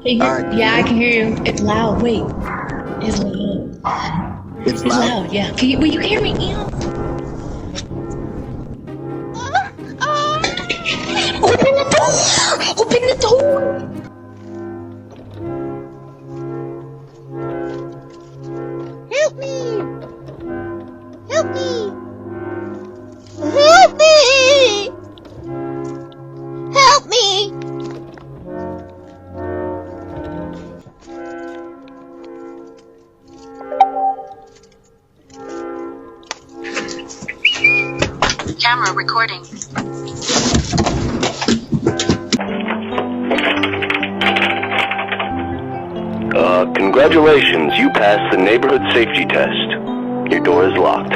Alright. Yeah, I can hear you. It's loud. Wait. It's loud. It's It's loud. loud, yeah. Wait, you can hear me? Ew. Open the door! Open the door! Help me! Help me! Help me! Help me! Camera recording. Congratulations, you passed the neighborhood safety test. Your door is locked.